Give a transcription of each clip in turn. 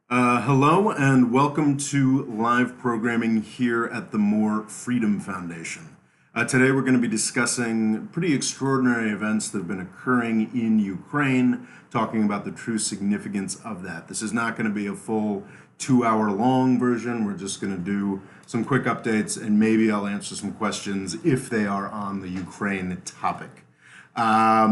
Hello and welcome to live programming here at the More Freedom Foundation. Today we're going to be discussing pretty extraordinary events that have been occurring in Ukraine, talking about the true significance of that. This is not going to be a full 2 hour long version. We're just going to do some quick updates and maybe I'll answer some questions if they are on the Ukraine topic.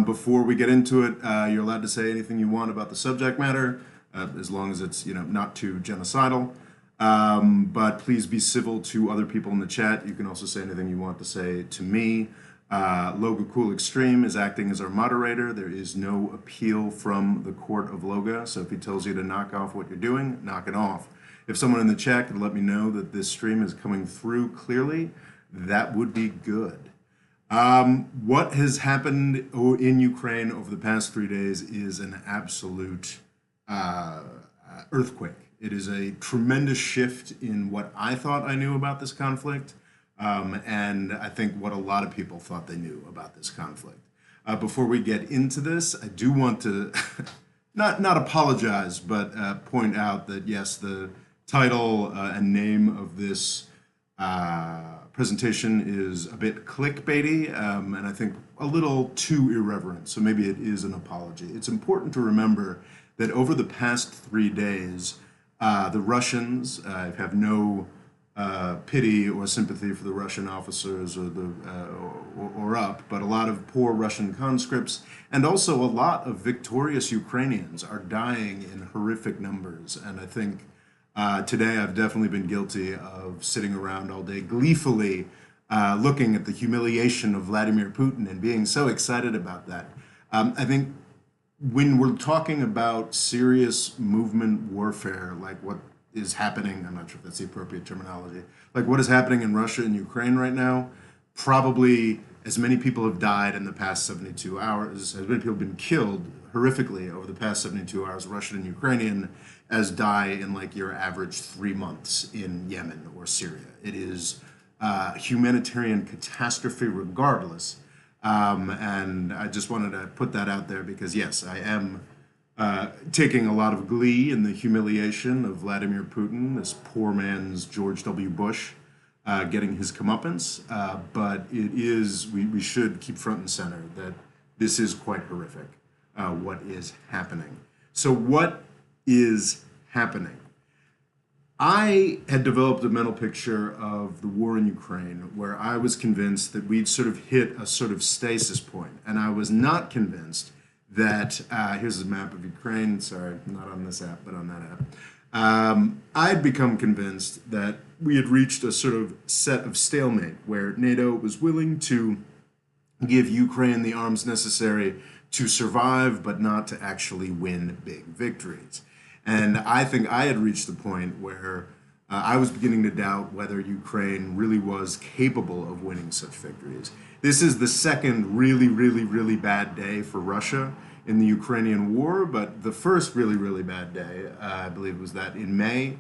Before we get into it, you're allowed to say anything you want about the subject matter, as long as it's not too genocidal. But please be civil to other people in the chat. You can also say anything you want to say to me. Loga Cool Extreme is acting as our moderator. There is no appeal from the court of Loga, so if he tells you to knock off what you're doing, knock it off. If someone in the chat could let me know that this stream is coming through clearly, that would be good. What has happened in Ukraine over the past 3 days is an absolute earthquake. It is a tremendous shift in what I thought I knew about this conflict, and I think what a lot of people thought they knew about this conflict. Before we get into this, I do want to not apologize, but point out that yes, the title and name of this presentation is a bit clickbaity and I think a little too irreverent, so maybe it is an apology. It's important to remember that over the past 3 days, the Russians, I have no pity or sympathy for the Russian officers or up, but a lot of poor Russian conscripts and also a lot of victorious Ukrainians are dying in horrific numbers, and I think today I've definitely been guilty of sitting around all day gleefully looking at the humiliation of Vladimir Putin and being so excited about that. I think when we're talking about serious movement warfare, like what is happening, I'm not sure if that's the appropriate terminology, like what is happening in Russia and Ukraine right now, probably as many people have died in the past 72 hours, as many people have been killed horrifically over the past 72 hours, Russian and Ukrainian, as die in like your average 3 months in Yemen or Syria. It is humanitarian catastrophe regardless. And I just wanted to put that out there because yes, I am taking a lot of glee in the humiliation of Vladimir Putin, this poor man's George W. Bush, getting his comeuppance. But it is, we should keep front and center that this is quite horrific, what is happening. So what is happening? I had developed a mental picture of the war in Ukraine where I was convinced that we'd sort of hit a sort of stasis point, and I was not convinced that, here's a map of Ukraine, sorry, not on this app, but on that app. I'd become convinced that we had reached a sort of set of stalemate where NATO was willing to give Ukraine the arms necessary to survive, but not to actually win big victories. And I think I had reached the point where I was beginning to doubt whether Ukraine really was capable of winning such victories. This is the second really bad day for Russia in the Ukrainian war, but the first really bad day, I believe, was that in May,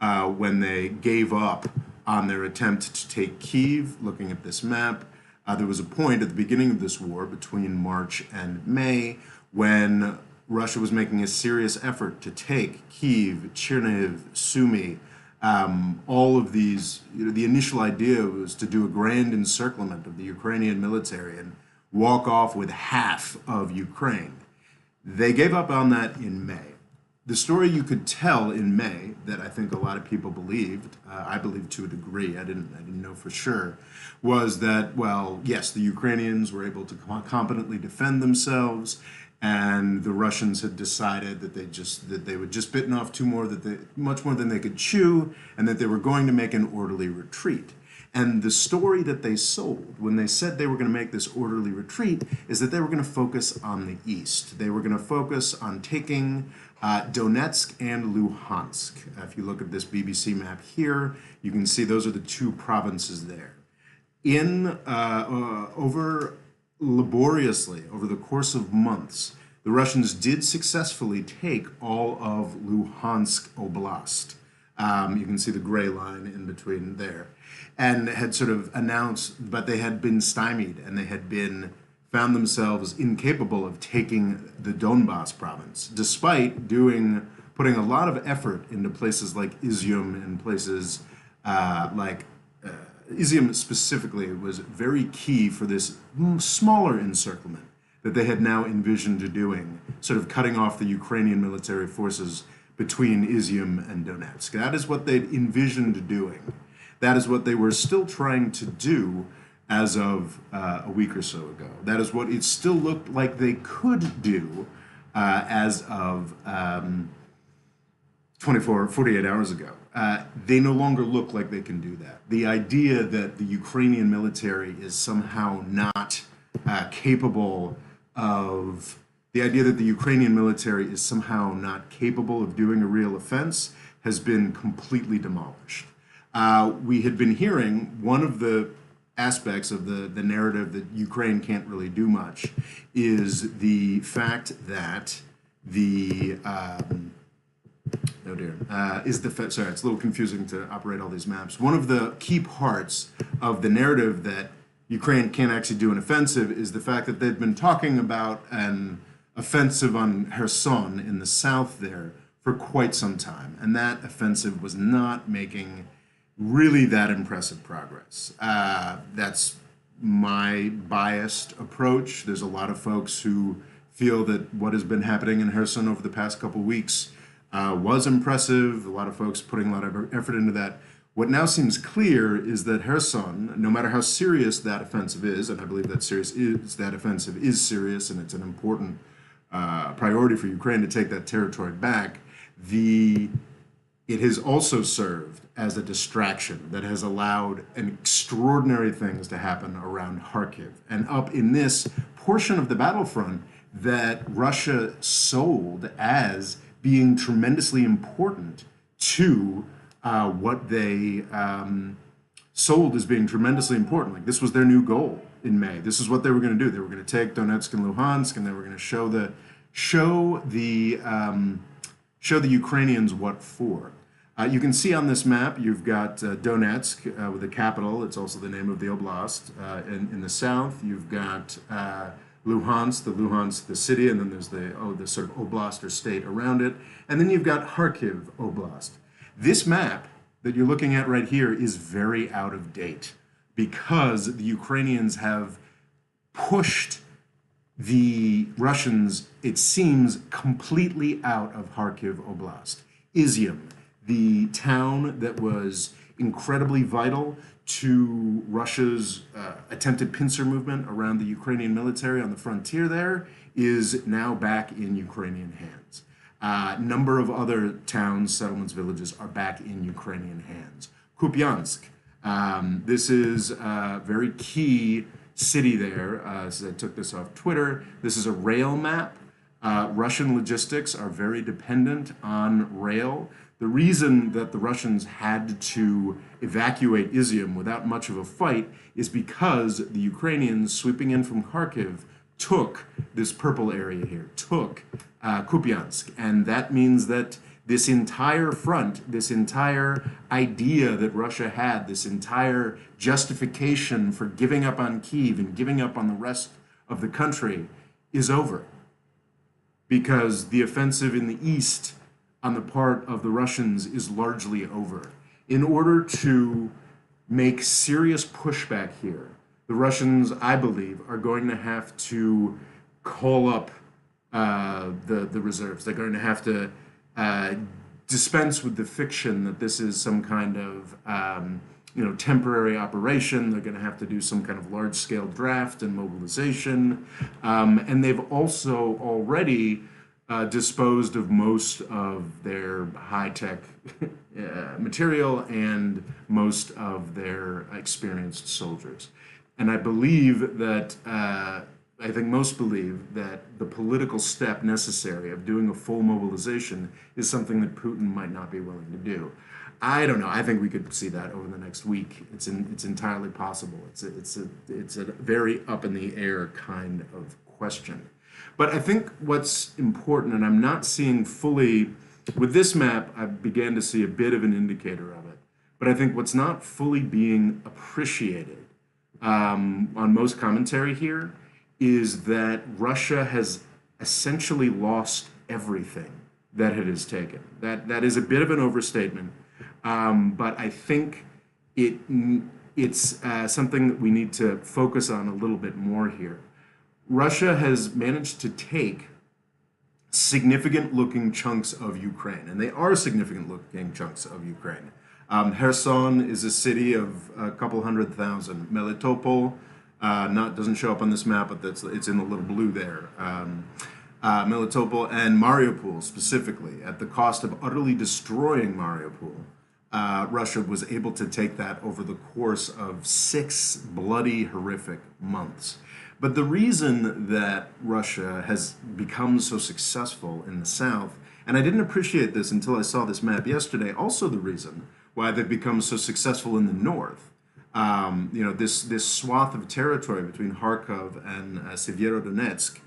when they gave up on their attempt to take Kyiv. Looking at this map, there was a point at the beginning of this war between March and May when Russia was making a serious effort to take Kyiv, Chernihiv, Sumy, all of these. The initial idea was to do a grand encirclement of the Ukrainian military and walk off with half of Ukraine. They gave up on that in May. The story you could tell in May that I think a lot of people believed, I believed to a degree, I didn't know for sure, was that, well, yes, the Ukrainians were able to competently defend themselves, and the Russians had decided that they would just bitten off much more than they could chew, and that they were going to make an orderly retreat. And the story that they sold when they said they were going to make this orderly retreat is that they were going to focus on the east. They were going to focus on taking Donetsk and Luhansk. If you look at this BBC map here, you can see those are the two provinces there. Laboriously, over the course of months, the Russians did successfully take all of Luhansk Oblast. You can see the gray line in between there. And had sort of announced, but they had been stymied and they had been found themselves incapable of taking the Donbas province, despite putting a lot of effort into places like Izium and places like Izium specifically was very key for this smaller encirclement that they had now envisioned doing, sort of cutting off the Ukrainian military forces between Izium and Donetsk. That is what they'd envisioned doing. That is what they were still trying to do as of a week or so ago. That is what it still looked like they could do as of 48 hours ago. They no longer look like they can do that. The idea that the Ukrainian military is somehow not capable of, the idea that the Ukrainian military is somehow not capable of doing a real offense has been completely demolished. We had been hearing one of the aspects of the narrative that Ukraine can't really do much is the fact that sorry, it's a little confusing to operate all these maps. One of the key parts of the narrative that Ukraine can't actually do an offensive is the fact that they've been talking about an offensive on Kherson in the south there for quite some time, and that offensive was not making really that impressive progress. That's my biased approach. There's a lot of folks who feel that what has been happening in Kherson over the past couple weeks was impressive. A lot of folks putting a lot of effort into that. What now seems clear is that Kherson, no matter how serious that offensive is, and I believe that offensive is serious, and it's an important priority for Ukraine to take that territory back, it has also served as a distraction that has allowed extraordinary things to happen around Kharkiv and up in this portion of the battlefront that Russia sold as being tremendously important to what they sold as being tremendously important. Like, this was their new goal in May. This is what they were going to do. They were going to take Donetsk and Luhansk, and they were going to show the Ukrainians what for. You can see on this map, you've got Donetsk with the capital. It's also the name of the oblast. In the south, you've got Luhansk, the city, and then there's the sort of oblast or state around it. And then you've got Kharkiv Oblast. This map that you're looking at right here is very out of date because the Ukrainians have pushed the Russians, it seems, completely out of Kharkiv Oblast. Izium, the town that was incredibly vital to Russia's attempted pincer movement around the Ukrainian military on the frontier there, is now back in Ukrainian hands. Number of other towns, settlements, villages are back in Ukrainian hands. Kupiansk, this is a very key city there. So I took this off Twitter. This is a rail map. Russian logistics are very dependent on rail. The reason that the Russians had to evacuate Izium without much of a fight is because the Ukrainians, sweeping in from Kharkiv, took this purple area here, took Kupiansk. And that means that this entire front, this entire idea that Russia had, this entire justification for giving up on Kyiv and giving up on the rest of the country is over. Because the offensive in the east on the part of the Russians is largely over. In order to make serious pushback here, the Russians, I believe, are going to have to call up the reserves. They're going to have to dispense with the fiction that this is some kind of temporary operation. They're going to have to do some kind of large-scale draft and mobilization. And they've also already disposed of most of their high-tech material and most of their experienced soldiers. And I believe that, I think most believe that the political step necessary of doing a full mobilization is something that Putin might not be willing to do. I don't know. I think we could see that over the next week. It's entirely possible. It's a very up in the air kind of question. But I think what's important, and I'm not seeing fully, with this map, I began to see a bit of an indicator of it. But I think what's not fully being appreciated on most commentary here is that Russia has essentially lost everything that it has taken. That is a bit of an overstatement, but I think it it's something that we need to focus on a little bit more here. Russia has managed to take significant looking chunks of Ukraine, and they are significant looking chunks of Ukraine. Kherson is a city of a couple 100,000. Melitopol, not doesn't show up on this map, but it's in the little blue there. Melitopol and Mariupol specifically, at the cost of utterly destroying Mariupol, Russia was able to take that over the course of 6 bloody, horrific months. But the reason that Russia has become so successful in the south, and I didn't appreciate this until I saw this map yesterday, also the reason why they've become so successful in the north. This swath of territory between Kharkov and Severodonetsk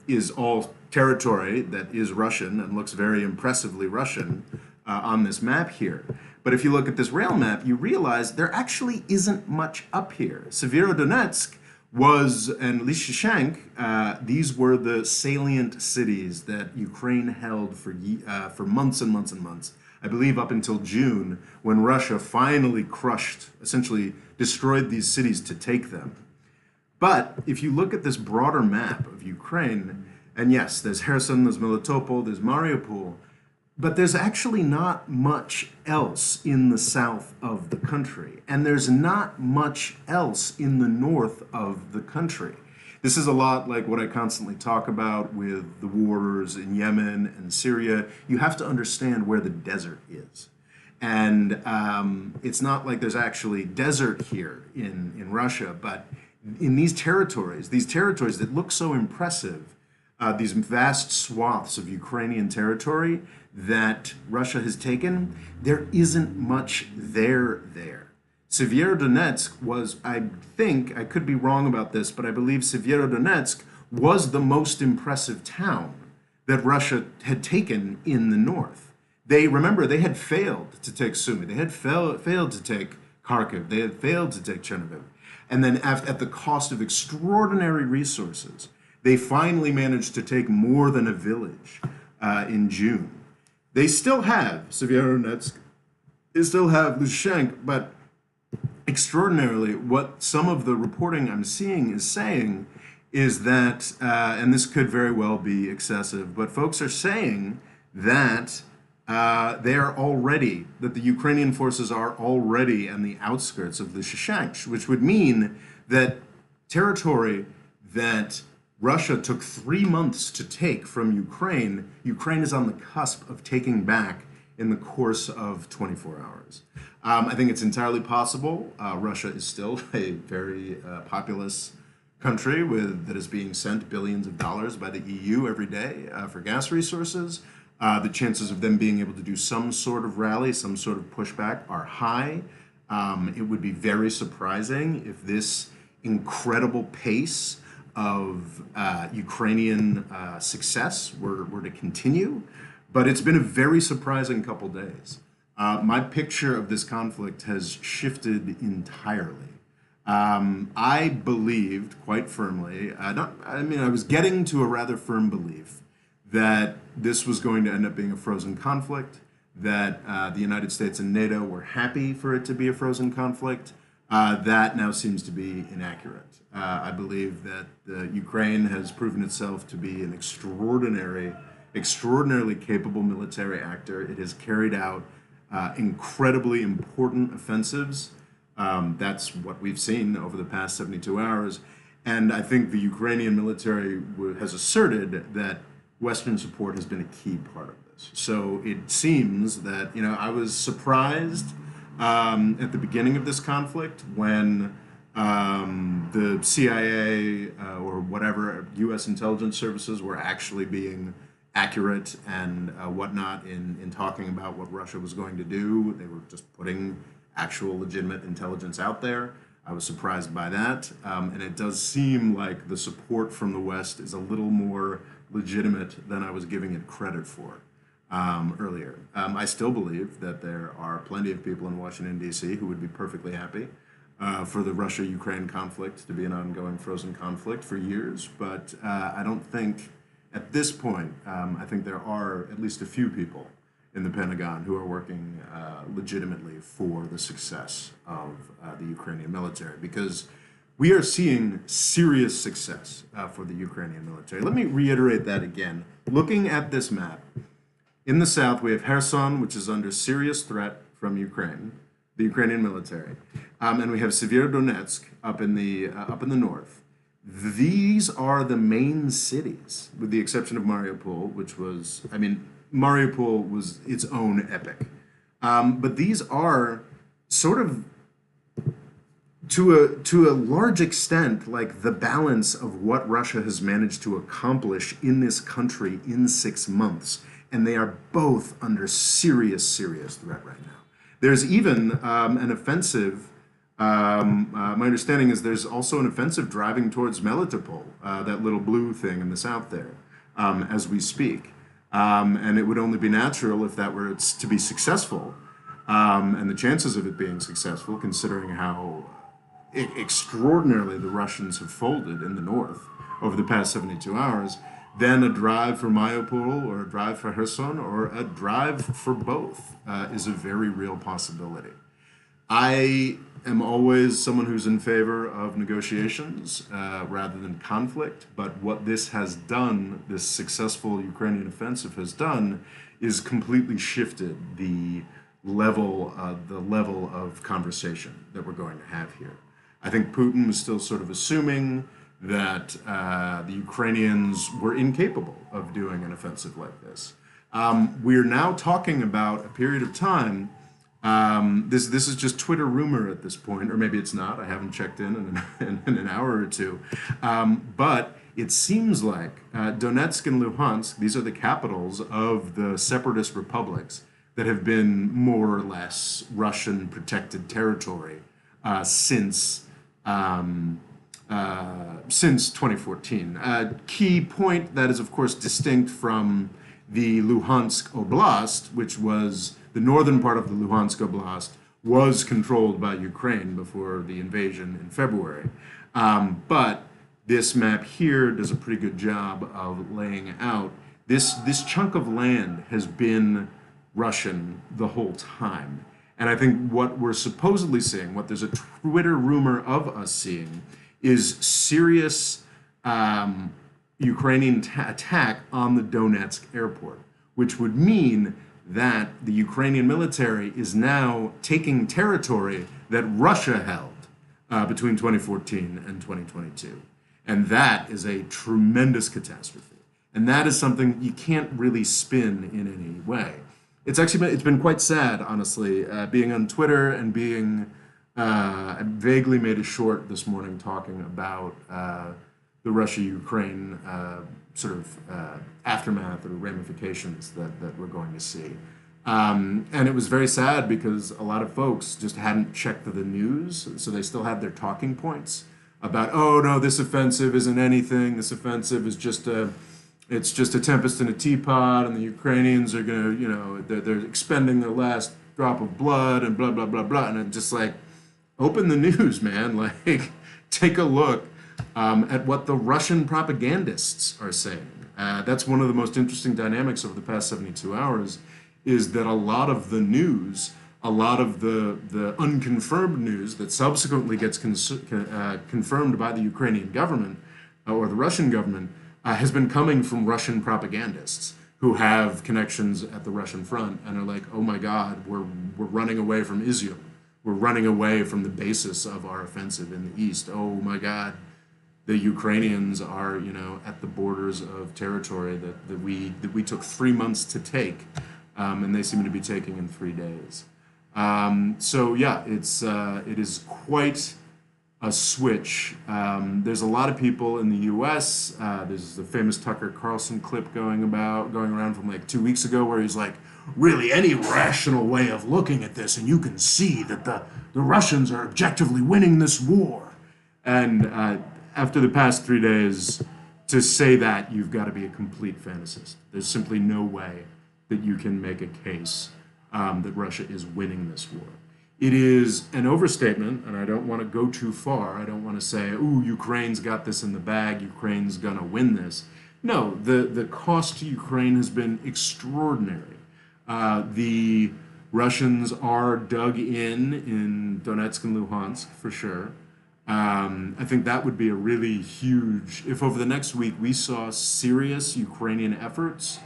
is all territory that is Russian and looks very impressively Russian on this map here. But if you look at this rail map, you realize there actually isn't much up here. Severodonetsk and Lysychansk, these were the salient cities that Ukraine held for months and months and months. I believe up until June, when Russia finally essentially destroyed these cities to take them. But if you look at this broader map of Ukraine, and yes, there's Kherson, there's Melitopol, there's Mariupol, but there's actually not much else in the south of the country, and there's not much else in the north of the country. This is a lot like what I constantly talk about with the wars in Yemen and Syria. You have to understand where the desert is. And it's not like there's actually desert here in Russia, but in these territories that look so impressive, these vast swaths of Ukrainian territory that Russia has taken, there isn't much there. Severodonetsk was, I think, I could be wrong about this, but I believe Severodonetsk was the most impressive town that Russia had taken in the north. They had failed to take Sumy, they had failed to take Kharkiv, they had failed to take Chernihiv. And then at the cost of extraordinary resources, they finally managed to take more than a village in June. They still have Severodonetsk, they still have Lysychansk, but extraordinarily, what some of the reporting I'm seeing is saying is that, and this could very well be excessive, but folks are saying that that the Ukrainian forces are already on the outskirts of Lysychansk, which would mean that territory that Russia took 3 months to take from Ukraine is on the cusp of taking back in the course of 24 hours. I think it's entirely possible. Russia is still a very populous country that is being sent billions of dollars by the EU every day for gas resources. The chances of them being able to do some sort of rally, some sort of pushback are high. It would be very surprising if this incredible pace of Ukrainian success were to continue, but it's been a very surprising couple days. My picture of this conflict has shifted entirely. I believed quite firmly, I was getting to a rather firm belief that this was going to end up being a frozen conflict, that the United States and NATO were happy for it to be a frozen conflict. That now seems to be inaccurate. I believe that Ukraine has proven itself to be an extraordinarily capable military actor. It has carried out incredibly important offensives. That's what we've seen over the past 72 hours. And I think the Ukrainian military has asserted that Western support has been a key part of this. So it seems that, I was surprised at the beginning of this conflict when the CIA or whatever U.S. intelligence services were actually being accurate and whatnot in talking about what Russia was going to do. They were just putting actual legitimate intelligence out there. I was surprised by that. And it does seem like the support from the West is a little more legitimate than I was giving it credit for earlier. I still believe that there are plenty of people in Washington, D.C. who would be perfectly happy for the Russia-Ukraine conflict to be an ongoing frozen conflict for years. But I don't think at this point, I think there are at least a few people in the Pentagon who are working legitimately for the success of the Ukrainian military, because we are seeing serious success for the Ukrainian military. Let me reiterate that again. Looking at this map, in the south, we have Kherson, which is under serious threat from Ukraine, the Ukrainian military, and we have Severodonetsk up in the north. These are the main cities, with the exception of Mariupol, which was, I mean, Mariupol was its own epic. But these are sort of, to a large extent, like the balance of what Russia has managed to accomplish in this country in 6 months. And they are both under serious threat right now. There's even an offensive. My understanding is there's also an offensive driving towards Melitopol, that little blue thing in the south there, as we speak. And it would only be natural if that were to be successful, and the chances of it being successful, considering how extraordinarily the Russians have folded in the north over the past 72 hours, then a drive for Mariupol or a drive for Kherson or a drive for both is a very real possibility. I am always someone who's in favor of negotiations rather than conflict, but what this has done, this successful Ukrainian offensive has done, is completely shifted the level of conversation that we're going to have here. I think Putin was still sort of assuming that the Ukrainians were incapable of doing an offensive like this. We're now talking about a period of time. This is just Twitter rumor at this point, or maybe it's not. I haven't checked in an hour or two. But it seems like Donetsk and Luhansk, these are the capitals of the separatist republics that have been more or less Russian protected territory since 2014. A key point that is, of course, distinct from the Luhansk Oblast, which was the northern part of the Luhansk Oblast, was controlled by Ukraine before the invasion in February. But this map here does a pretty good job of laying out this chunk of land has been Russian the whole time. And I think what we're supposedly seeing, what there's a Twitter rumor of us seeing, is serious Ukrainian attack on the Donetsk airport, which would mean that the Ukrainian military is now taking territory that Russia held between 2014 and 2022. And that is a tremendous catastrophe. And that is something you can't really spin in any way. It's been quite sad, honestly, being on Twitter and being, I vaguely made a short this morning talking about the Russia-Ukraine sort of aftermath or ramifications that we're going to see. And it was very sad because a lot of folks just hadn't checked the news, so they still had their talking points about, oh no, this offensive isn't anything, this offensive is it's just a tempest in a teapot, and the Ukrainians are gonna, they're expending their last drop of blood and blah, blah, blah, blah. And I'm just like, open the news, man. Like, take a look at what the Russian propagandists are saying. That's one of the most interesting dynamics over the past 72 hours, is that a lot of the news, a lot of the unconfirmed news that subsequently gets confirmed by the Ukrainian government or the Russian government has been coming from Russian propagandists who have connections at the Russian front and are like, oh my God, we're running away from Izium. We're running away from the basis of our offensive in the east. Oh my God, the Ukrainians are, at the borders of territory that we took 3 months to take, and they seem to be taking in 3 days. So yeah, it is quite a switch. There's a lot of people in the U.S. There's the famous Tucker Carlson clip going around from like 2 weeks ago, where he's like, really, any rational way of looking at this, and you can see that the Russians are objectively winning this war. And after the past 3 days, to say that, you've got to be a complete fantasist. There's simply no way that you can make a case that Russia is winning this war. It is an overstatement, and I don't want to go too far. I don't want to say, "Ooh, Ukraine's got this in the bag. Ukraine's gonna win this." No, the cost to Ukraine has been extraordinary. The Russians are dug in Donetsk and Luhansk for sure. I think that would be a really huge, if over the next week we saw serious Ukrainian efforts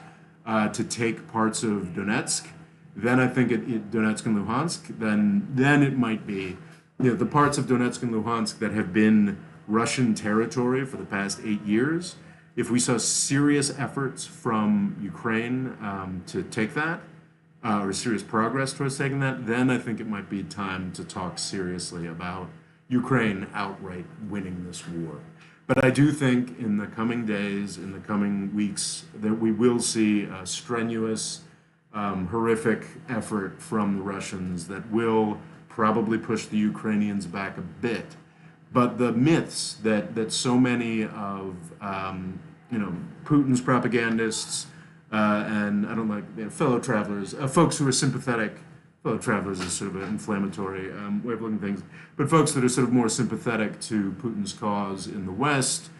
to take parts of Donetsk, then I think Donetsk and Luhansk, then it might be, the parts of Donetsk and Luhansk that have been Russian territory for the past 8 years. If we saw serious efforts from Ukraine to take that, or serious progress towards taking that, then I think it might be time to talk seriously about Ukraine outright winning this war. But I do think in the coming days, in the coming weeks, that we will see a strenuous, horrific effort from the Russians that will probably push the Ukrainians back a bit. But the myths that so many of Putin's propagandists and I don't like fellow travelers, folks who are sympathetic. Fellow travelers is sort of an inflammatory way of looking at things, but folks that are sort of more sympathetic to Putin's cause in the West,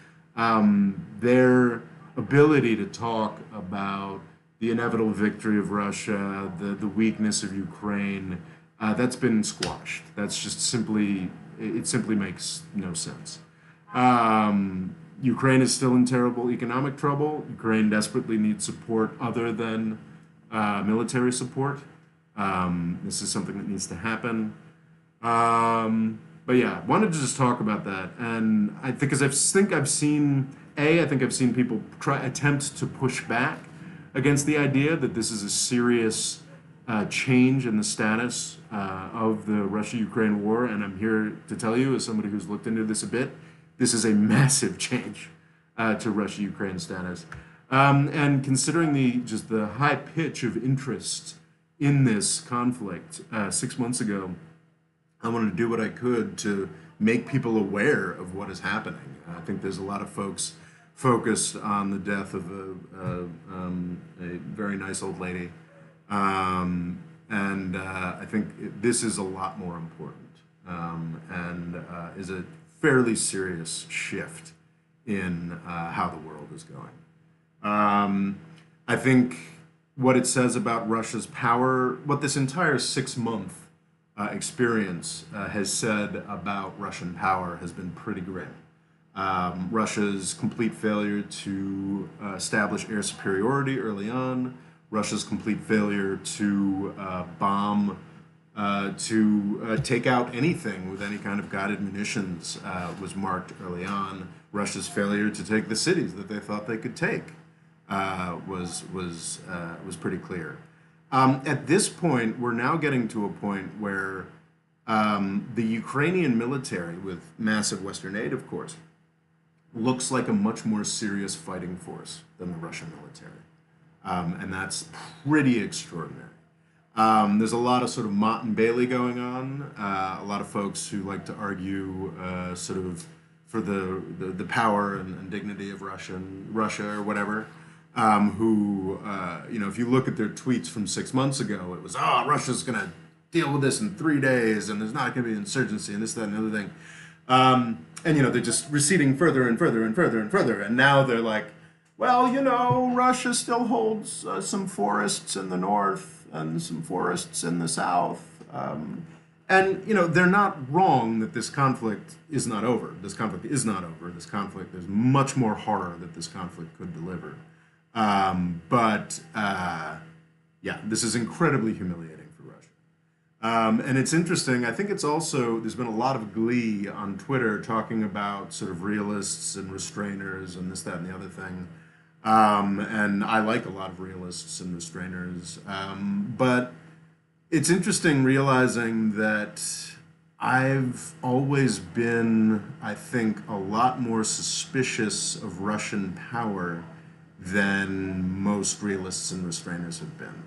their ability to talk about the inevitable victory of Russia, the weakness of Ukraine, that's been squashed. That's just simply, it simply makes no sense. Ukraine is still in terrible economic trouble. Ukraine desperately needs support other than military support. This is something that needs to happen. But yeah, wanted to just talk about that, and I think because I think I've seen people attempt to push back against the idea that this is a serious change in the status of the Russia-Ukraine war, and I'm here to tell you, as somebody who's looked into this a bit, this is a massive change to Russia-Ukraine status, and considering the high pitch of interest in this conflict 6 months ago, I wanted to do what I could to make people aware of what is happening. I think there's a lot of folks focused on the death of a very nice old lady, and I think this is a lot more important, and is a fairly serious shift in how the world is going. I think what it says about Russia's power, what this entire 6 month experience has said about Russian power has been pretty grim. Russia's complete failure to establish air superiority early on, Russia's complete failure to bomb, to take out anything with any kind of guided munitions was marked early on. Russia's failure to take the cities that they thought they could take was pretty clear. At this point, we're now getting to a point where the Ukrainian military, with massive Western aid, of course, looks like a much more serious fighting force than the Russian military. And that's pretty extraordinary. There's a lot of sort of Mott and Bailey going on, a lot of folks who like to argue sort of for the power and dignity of Russia or whatever. If you look at their tweets from 6 months ago, it was, oh, Russia's going to deal with this in 3 days, and there's not going to be insurgency, and this, that, and the other thing. They're just receding further and further and further and further, and now they're like, well, Russia still holds some forests in the north and some forests in the south. They're not wrong that this conflict is not over. This conflict is not over. There's much more horror that this conflict could deliver. This is incredibly humiliating for Russia. And it's interesting, I think it's also, there's been a lot of glee on Twitter talking about sort of realists and restrainers and this, that, and the other thing. And I like a lot of realists and restrainers. But it's interesting realizing that I've always been, I think, a lot more suspicious of Russian power than most realists and restrainers have been.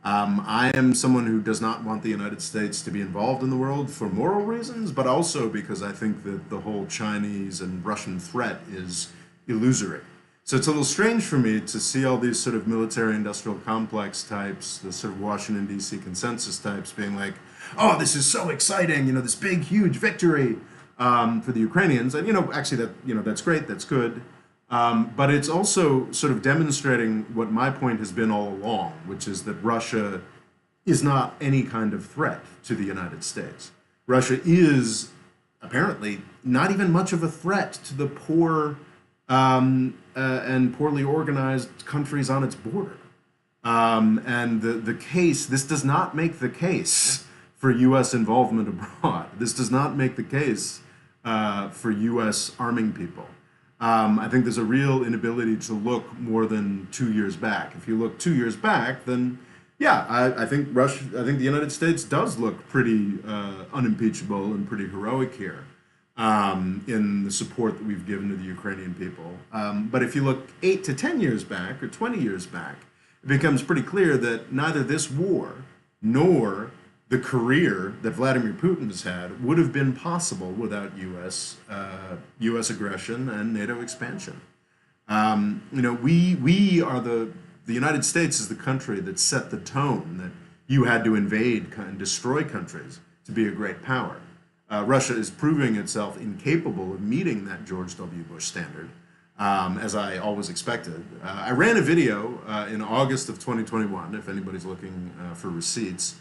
I am someone who does not want the United States to be involved in the world for moral reasons, but also because I think that the whole Chinese and Russian threat is illusory. So it's a little strange for me to see all these sort of military industrial complex types, the sort of Washington, D.C. consensus types being like, oh, this is so exciting, this big, huge victory for the Ukrainians. And, actually that's great, that's good. But it's also sort of demonstrating what my point has been all along, which is that Russia is not any kind of threat to the United States. Russia is apparently not even much of a threat to the poor and poorly organized countries on its border. And the case, this does not make the case for U.S. involvement abroad. This does not make the case for U.S. arming people. I think there's a real inability to look more than 2 years back. If you look 2 years back, then yeah, I think I think the United States does look pretty unimpeachable and pretty heroic here in the support that we've given to the Ukrainian people. But if you look 8 to 10 years back or 20 years back, it becomes pretty clear that neither this war nor the career that Vladimir Putin has had would have been possible without U.S. aggression and NATO expansion. We are the United States is the country that set the tone that you had to invade and destroy countries to be a great power. Russia is proving itself incapable of meeting that George W. Bush standard, as I always expected. I ran a video in August of 2021, if anybody's looking for receipts.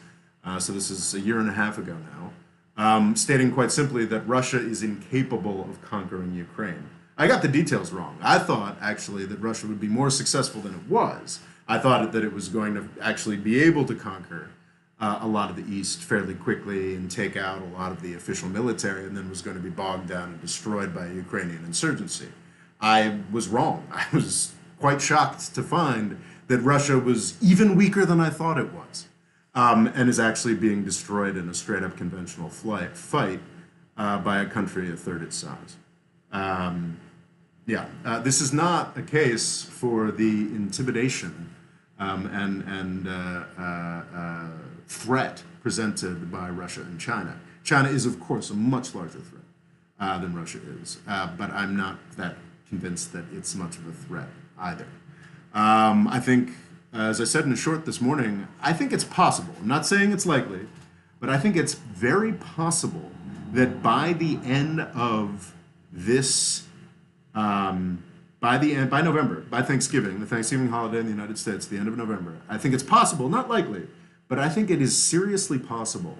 So this is a year and a half ago now, stating quite simply that Russia is incapable of conquering Ukraine. I got the details wrong. I thought, actually, that Russia would be more successful than it was. I thought that it was going to actually be able to conquer a lot of the East fairly quickly and take out a lot of the official military, and then was going to be bogged down and destroyed by a Ukrainian insurgency. I was wrong. I was quite shocked to find that Russia was even weaker than I thought it was, and is actually being destroyed in a straight-up conventional fight by a country a third its size. This is not a case for the intimidation and threat presented by Russia and China. China is, of course, a much larger threat than Russia is, but I'm not that convinced that it's much of a threat either. I think, as I said in a short this morning, I think it's possible. I'm not saying it's likely, but I think it's very possible that by the end of this by November, by Thanksgiving, the Thanksgiving holiday in the United States, the end of November, I think it's possible, not likely, but I think it is seriously possible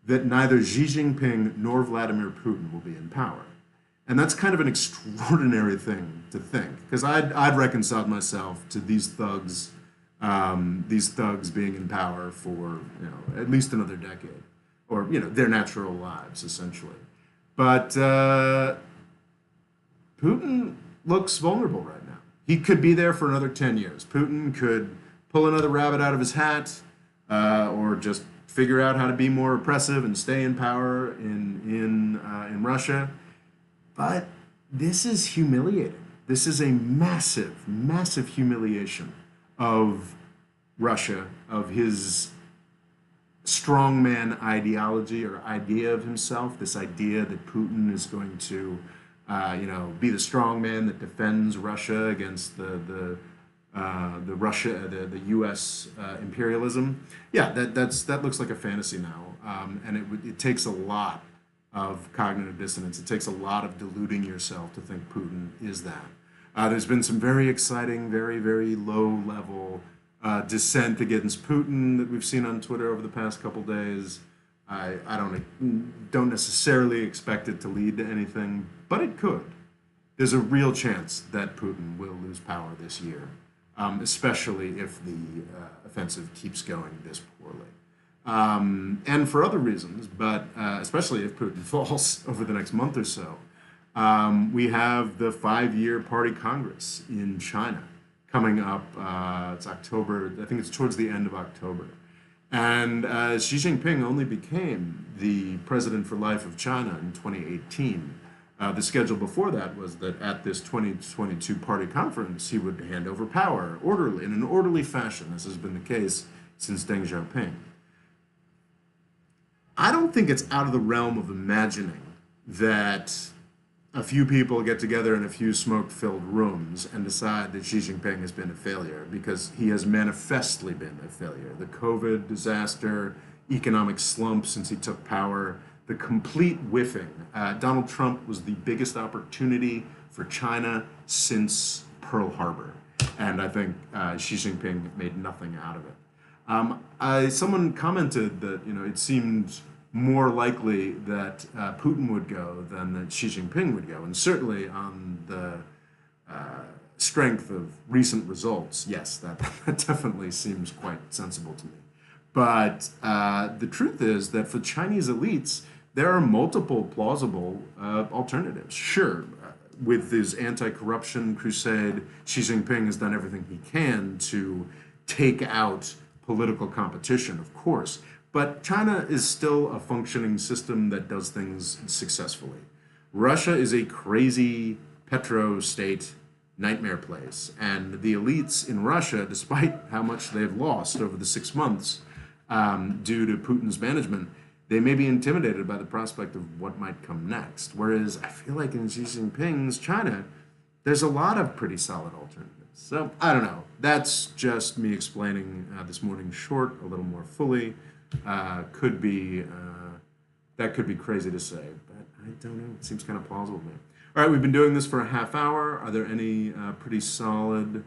that neither Xi Jinping nor Vladimir Putin will be in power. And that's kind of an extraordinary thing to think, because I'd reconciled myself to these thugs being in power for at least another decade, or their natural lives essentially. But Putin looks vulnerable right now. He could be there for another 10 years. Putin could pull another rabbit out of his hat, or just figure out how to be more oppressive and stay in power in Russia. But this is humiliating. This is a massive, massive humiliation of Russia, of his strongman ideology or idea of himself, this idea that Putin is going to be the strong man that defends Russia against the U.S. Imperialism. Yeah, that looks like a fantasy now, and it takes a lot of cognitive dissonance. It takes a lot of deluding yourself to think Putin is that. There's been some very exciting, very, very low-level dissent against Putin that we've seen on Twitter over the past couple days. I don't necessarily expect it to lead to anything, but it could. There's a real chance that Putin will lose power this year, especially if the offensive keeps going this poorly. And for other reasons, but especially if Putin falls over the next month or so. We have the 5-year Party Congress in China coming up. It's October, I think it's towards the end of October. And Xi Jinping only became the president for life of China in 2018. The schedule before that was that at this 2022 party conference, he would hand over power in an orderly fashion. This has been the case since Deng Xiaoping. I don't think it's out of the realm of imagining that a few people get together in a few smoke-filled rooms and decide that Xi Jinping has been a failure because he has manifestly been a failure. The COVID disaster, economic slump since he took power, the complete whiffing. Donald Trump was the biggest opportunity for China since Pearl Harbor. And I think Xi Jinping made nothing out of it. Someone commented that it seemed more likely that Putin would go than that Xi Jinping would go, and certainly on the strength of recent results, yes, that definitely seems quite sensible to me. But the truth is that for Chinese elites, there are multiple plausible alternatives. Sure, with his anti-corruption crusade, Xi Jinping has done everything he can to take out political competition, of course. But China is still a functioning system that does things successfully. Russia is a crazy petro-state nightmare place. And the elites in Russia, despite how much they've lost over the 6 months due to Putin's management, they may be intimidated by the prospect of what might come next. Whereas I feel like in Xi Jinping's China, there's a lot of pretty solid alternatives. So I don't know. That's just me explaining this morning short, a little more fully. Could be that could be crazy to say, but I don't know. It seems kind of plausible to me. All right, we've been doing this for a half hour. Are there any pretty solid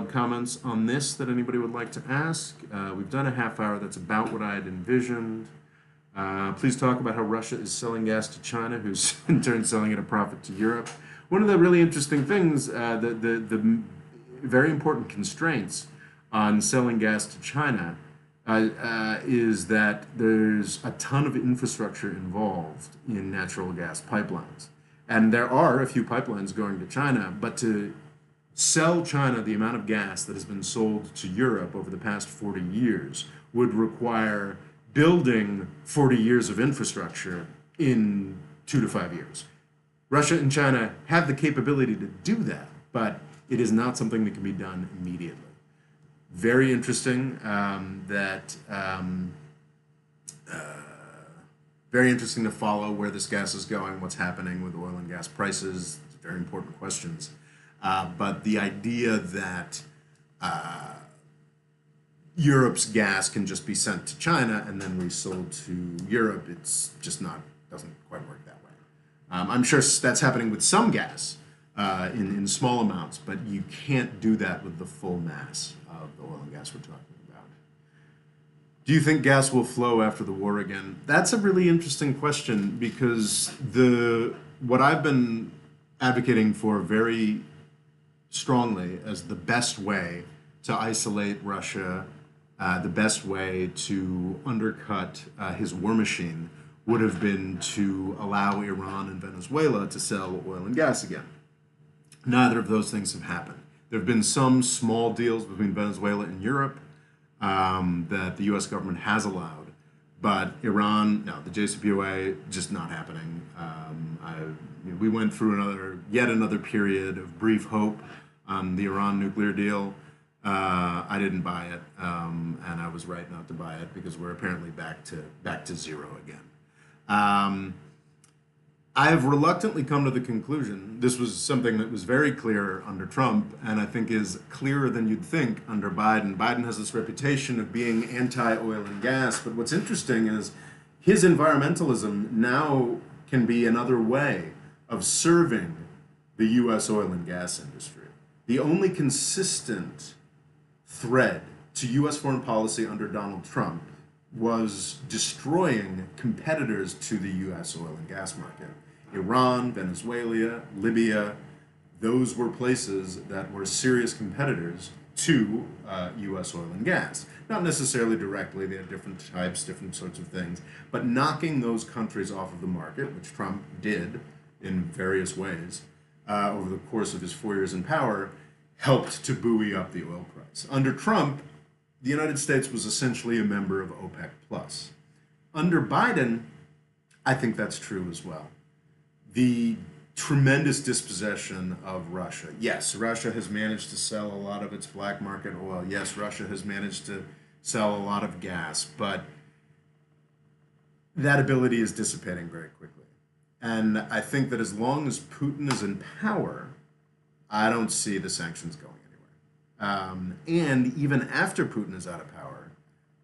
comments on this that anybody would like to ask? We've done a half hour. That's about what I had envisioned. Please talk about how Russia is selling gas to China, who's in turn selling at a profit to Europe. One of the really interesting things, the very important constraints on selling gas to China is that there's a ton of infrastructure involved in natural gas pipelines. And there are a few pipelines going to China, but to sell China the amount of gas that has been sold to Europe over the past 40 years would require building 40 years of infrastructure in 2 to 5 years. Russia and China have the capability to do that, but it is not something that can be done immediately. Very interesting very interesting to follow where this gas is going, what's happening with oil and gas prices, very important questions. But the idea that Europe's gas can just be sent to China and then resold to Europe, it's just doesn't quite work that way. I'm sure that's happening with some gas in small amounts, but you can't do that with the full mass of the oil and gas we're talking about. Do you think gas will flow after the war again? That's a really interesting question because what I've been advocating for very strongly as the best way to isolate Russia, the best way to undercut his war machine would have been to allow Iran and Venezuela to sell oil and gas again. Neither of those things have happened. There have been some small deals between Venezuela and Europe that the U.S. government has allowed, but Iran, no, the JCPOA, just not happening. We went through yet another period of brief hope on the Iran nuclear deal. I didn't buy it, and I was right not to buy it because we're apparently back to zero again. I have reluctantly come to the conclusion, this was something that was very clear under Trump, and I think is clearer than you'd think under Biden. Biden has this reputation of being anti-oil and gas, but what's interesting is his environmentalism now can be another way of serving the U.S. oil and gas industry. The only consistent thread to U.S. foreign policy under Donald Trump was destroying competitors to the U.S. oil and gas market. Iran, Venezuela, Libya, those were places that were serious competitors to U.S. oil and gas. Not necessarily directly, they had different types, different sorts of things, but knocking those countries off of the market, which Trump did in various ways over the course of his 4 years in power, helped to buoy up the oil price. Under Trump, the United States was essentially a member of OPEC+. Under Biden, I think that's true as well. The tremendous dispossession of Russia. Yes, Russia has managed to sell a lot of its black market oil. Yes, Russia has managed to sell a lot of gas, but that ability is dissipating very quickly. And I think that as long as Putin is in power, I don't see the sanctions going anywhere. And even after Putin is out of power,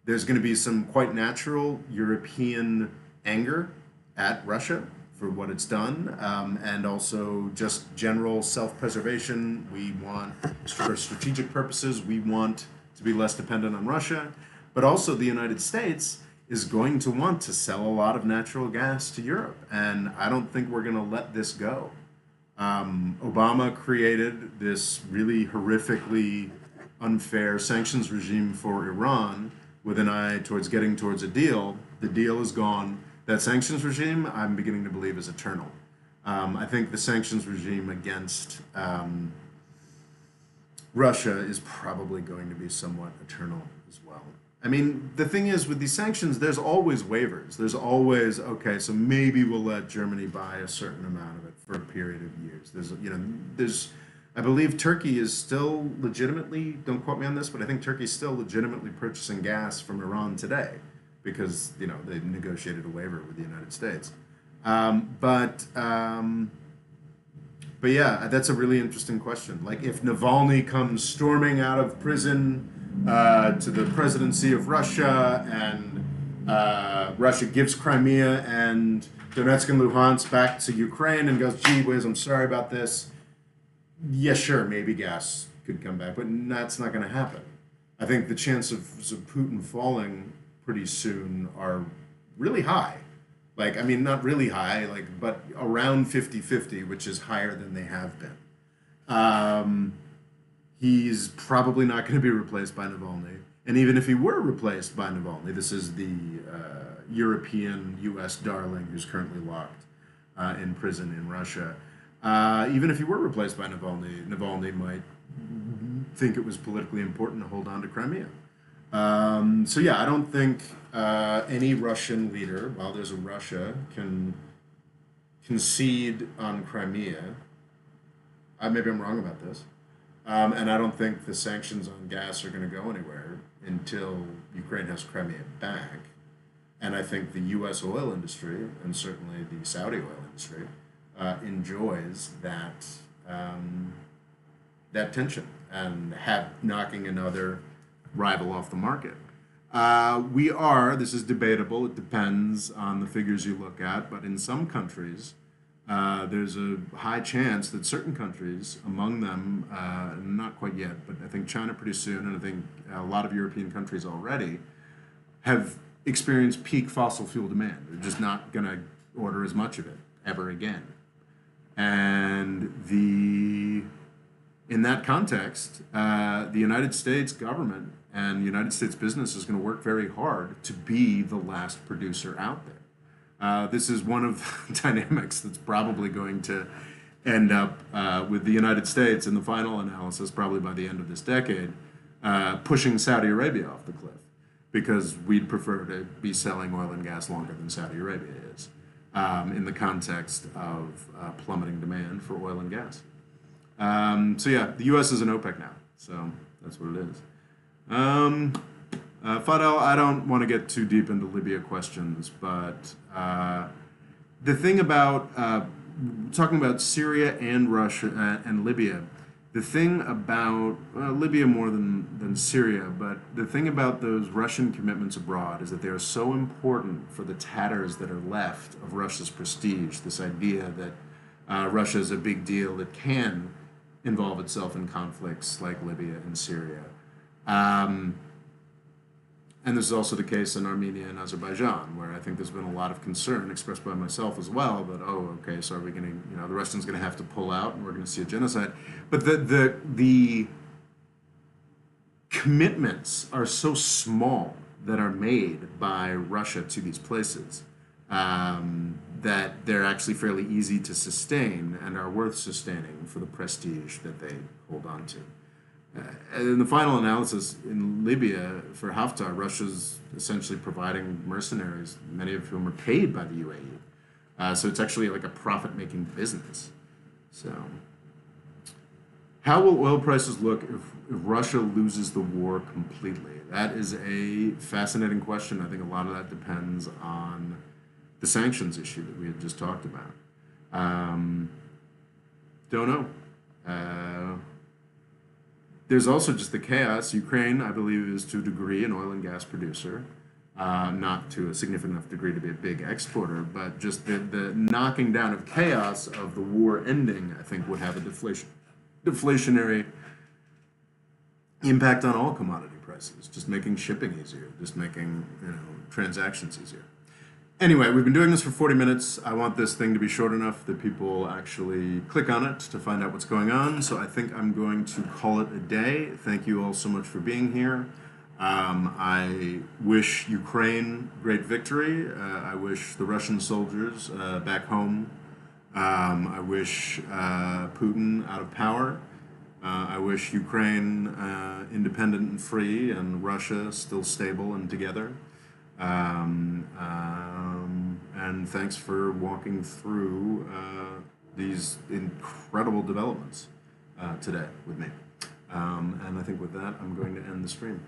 there's going to be some quite natural European anger at Russia for what it's done, and also just general self-preservation. We want, for strategic purposes, we want to be less dependent on Russia, but also the United States is going to want to sell a lot of natural gas to Europe, and I don't think we're going to let this go. Obama created this really horrifically unfair sanctions regime for Iran with an eye towards getting towards a deal. The deal is gone. That sanctions regime, I'm beginning to believe, is eternal. I think the sanctions regime against Russia is probably going to be somewhat eternal as well. I mean, the thing is, with these sanctions, there's always waivers. There's always, okay, so maybe we'll let Germany buy a certain amount of it for a period of years. I believe Turkey is still legitimately, don't quote me on this, but I think Turkey's still legitimately purchasing gas from Iran today because, they negotiated a waiver with the United States. But yeah, that's a really interesting question. Like, if Navalny comes storming out of prison to the presidency of Russia, and Russia gives Crimea and Donetsk and Luhansk back to Ukraine and goes, gee whiz, I'm sorry about this. Yeah, sure, maybe gas could come back, but that's not going to happen. I think the chances of Putin falling pretty soon are really high. Like, I mean, not really high, but around 50-50, which is higher than they have been. He's probably not going to be replaced by Navalny. And even if he were replaced by Navalny, this is the European U.S. darling who's currently locked in prison in Russia. Even if he were replaced by Navalny, Navalny might think it was politically important to hold on to Crimea. So yeah, I don't think any Russian leader, while there's a Russia, can concede on Crimea. Maybe I'm wrong about this. And I don't think the sanctions on gas are going to go anywhere until Ukraine has Crimea back. And I think the U.S. oil industry, and certainly the Saudi oil industry, enjoys that tension and knocking another rival off the market. This is debatable, it depends on the figures you look at, but in some countries, there's a high chance that certain countries, among them, not quite yet, but I think China pretty soon, and I think a lot of European countries already, have experienced peak fossil fuel demand. They're just not going to order as much of it ever again. And in that context, the United States government and the United States business is going to work very hard to be the last producer out there. This is one of the dynamics that's probably going to end up with the United States in the final analysis, probably by the end of this decade, pushing Saudi Arabia off the cliff, because we'd prefer to be selling oil and gas longer than Saudi Arabia is, in the context of plummeting demand for oil and gas. So yeah, the U.S. is an OPEC now, so that's what it is. Fadel, I don't want to get too deep into Libya questions, but the thing about talking about Syria and Russia and Libya, the thing about Libya more than Syria, but the thing about those Russian commitments abroad is that they are so important for the tatters that are left of Russia's prestige. This idea that Russia is a big deal that can involve itself in conflicts like Libya and Syria. And this is also the case in Armenia and Azerbaijan, where I think there's been a lot of concern expressed by myself as well that, oh, okay, so are we going to, the Russians going to have to pull out and we're going to see a genocide. But the commitments are so small that are made by Russia to these places that they're actually fairly easy to sustain and are worth sustaining for the prestige that they hold on to. And in the final analysis in Libya for Haftar, Russia's essentially providing mercenaries, many of whom are paid by the UAE. So it's actually like a profit-making business. So how will oil prices look if Russia loses the war completely? That is a fascinating question. I think a lot of that depends on the sanctions issue that we had just talked about. Don't know. There's also just the chaos. Ukraine, I believe, is to a degree an oil and gas producer, not to a significant enough degree to be a big exporter, but just the knocking down of chaos of the war ending, I think, would have a deflationary impact on all commodity prices, just making shipping easier, just making transactions easier. Anyway, we've been doing this for 40 minutes. I want this thing to be short enough that people actually click on it to find out what's going on. So I think I'm going to call it a day. Thank you all so much for being here. I wish Ukraine great victory. I wish the Russian soldiers back home. I wish Putin out of power. I wish Ukraine independent and free, and Russia still stable and together. And thanks for walking through these incredible developments today with me. And I think with that, I'm going to end the stream.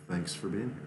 Thanks for being here.